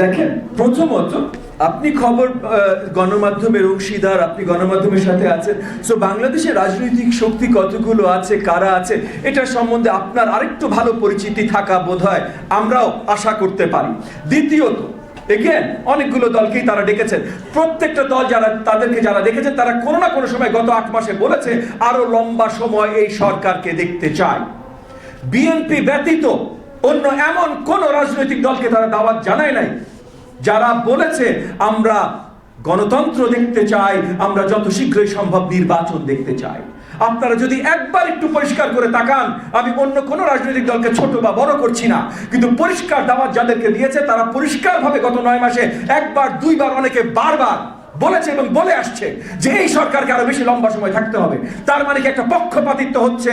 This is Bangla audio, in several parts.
দেখেন, প্রথমত আপনি খবর গণমাধ্যমের অংশীদার, আপনি গণমাধ্যমের সাথে আছেন, সো বাংলাদেশের রাজনৈতিক শক্তি কতগুলো আছে, কারা আছে, এটা সম্বন্ধে আপনার আরেকটু ভালো পরিচিতি থাকা বোধহয় আমরাও আশা করতে পারি। দ্বিতীয়ত, এগেন অনেকগুলো দলকেই তারা ডেকেছেন, প্রত্যেকটা দল তাদেরকে যারা দেখেছেন তারা কোনো না কোনো সময় গত 8 মাসে বলেছে আরো লম্বা সময় এই সরকারকে দেখতে চায়। বিএনপি ব্যতীত অন্য এমন কোন রাজনৈতিক দলকে তারা দাওয়াত জানায় নাই যারা বলেছে আমরা গণতন্ত্র দেখতে চাই, আমরা যত শীঘ্রই সম্ভব নির্বাচন দেখতে চাই। আপনারা যদি একবার একটু পরিষ্কার করে তাকান, আমি অন্য কোন রাজনৈতিক দলকে ছোট বা বড় করছি না, কিন্তু পরিষ্কার দাওয়াত যাদেরকে দিয়েছে তারা পরিষ্কারভাবে গত 9 মাসে একবার, দুইবার, অনেকে বারবার বলেছে এবং বলে আসছে যে এই সরকারকে আরো বেশি লম্বা সময় থাকতে হবে। তার মানে কি একটা পক্ষপাতিত্ব হচ্ছে।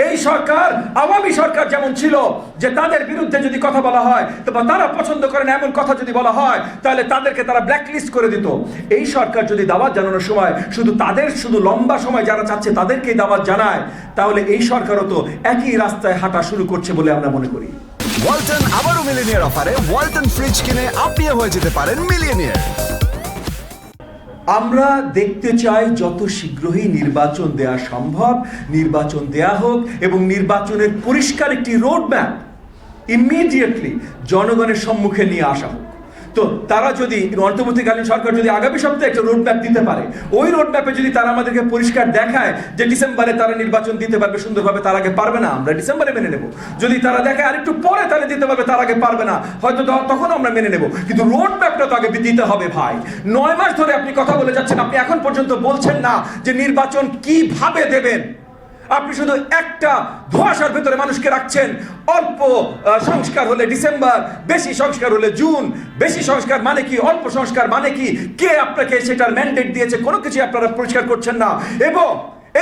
এই সরকার আওয়ামী সরকার যেমন ছিল, যে তাদের বিরুদ্ধে যদি কথা বলা হয় বা তারা পছন্দ করেন এমন কথা যদি বলা হয় তাহলে তাদেরকে তারা ব্ল্যাকলিস্ট করে দিত। এই সরকার যদি দাওয়াত জানানোর সময় শুধু লম্বা সময় যারা চাচ্ছে তাদেরকেই দাওয়াত জানায়, তাহলে এই সরকারও তো একই রাস্তায় হাঁটা শুরু করছে বলে আমরা মনে করি। ওয়ালটন আবারও মিলিয়নিয়ার অফারে ওয়ালটন ফ্রিজ কিনে আপনিও হয়ে যেতে পারেন মিলিয়নিয়ার। আমরা দেখতে চাই যত শীঘ্রই নির্বাচন দেয়া সম্ভব, নির্বাচন দেয়া হোক এবং নির্বাচনের পরিষ্কার একটি রোড ম্যাপ ইমিডিয়েটলি জনগণের সম্মুখে নিয়ে আসা হোক। তো তারা যদি অন্তর্বর্তীকালীন সরকার যদি আগামী সপ্তাহে একটা রোড ম্যাপ দিতে পারে, ওই রোড ম্যাপে যদি তারা আমাদেরকে পরিষ্কার দেখায় যে ডিসেম্বরে তারা নির্বাচন দিতে পারবে সুন্দরভাবে, তার আগে পারবে না, আমরা ডিসেম্বরে মেনে নেব। যদি তারা দেখায় আরেকটু পরে তাহলে দিতে পারবে, তার আগে পারবে না, হয়তো তখন আমরা মেনে নেব। কিন্তু রোড ম্যাপটা তো আগে দিতে হবে ভাই। 9 মাস ধরে আপনি কথা বলে যাচ্ছেন, আপনি এখন পর্যন্ত বলছেন না যে নির্বাচন কিভাবে দেবেন। আপনি শুধু একটা ধোঁয়াশার ভেতরে মানুষকে রাখছেন। অল্প সংস্কার হলে ডিসেম্বর, বেশি সংস্কার হলে জুন। বেশি সংস্কার মানে কি, অল্প সংস্কার মানে কি, কে আপনাকে সেটার ম্যান্ডেট দিয়েছে, কোনো কিছু আপনারা পরিষ্কার করছেন না। এবং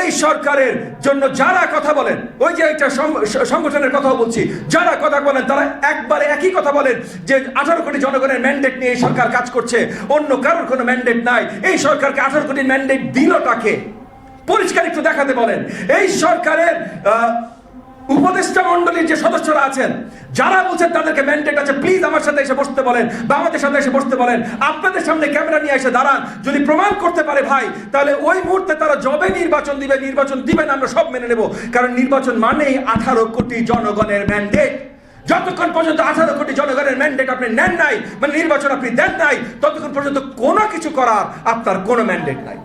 এই সরকারের জন্য যারা কথা বলেন, ওই যে একটা সংগঠনের কথা বলছি, যারা কথা বলেন তারা একবারে একই কথা বলেন যে 18 কোটি জনগণের ম্যান্ডেট নিয়ে এই সরকার কাজ করছে, অন্য কারোর কোনো ম্যান্ডেট নাই। এই সরকারকে 18 কোটির ম্যান্ডেট দিলটাকে পরিষ্কার একটু দেখাতে বলেন। এই সরকারের উপদেষ্টা মণ্ডলীর যে সদস্যরা আছেন যারা বলছেন তাদেরকে ম্যান্ডেট আছে, প্লিজ আমার সাথে এসে বসতে বলেন বা আমাদের সাথে এসে বসতে বলেন। আপনাদের সামনে ক্যামেরা নিয়ে এসে দাঁড়ান, যদি প্রমাণ করতে পারে ভাই, তাহলে ওই মুহূর্তে তারা যবে নির্বাচন দিবেন আমরা সব মেনে নেব। কারণ নির্বাচন মানেই 18 কোটি জনগণের ম্যান্ডেট। যতক্ষণ পর্যন্ত 18 কোটি জনগণের ম্যান্ডেট আপনি নেন নাই, মানে নির্বাচন আপনি দেন নাই, ততক্ষণ পর্যন্ত কোনো কিছু করার আপনার কোনো ম্যান্ডেট নাই।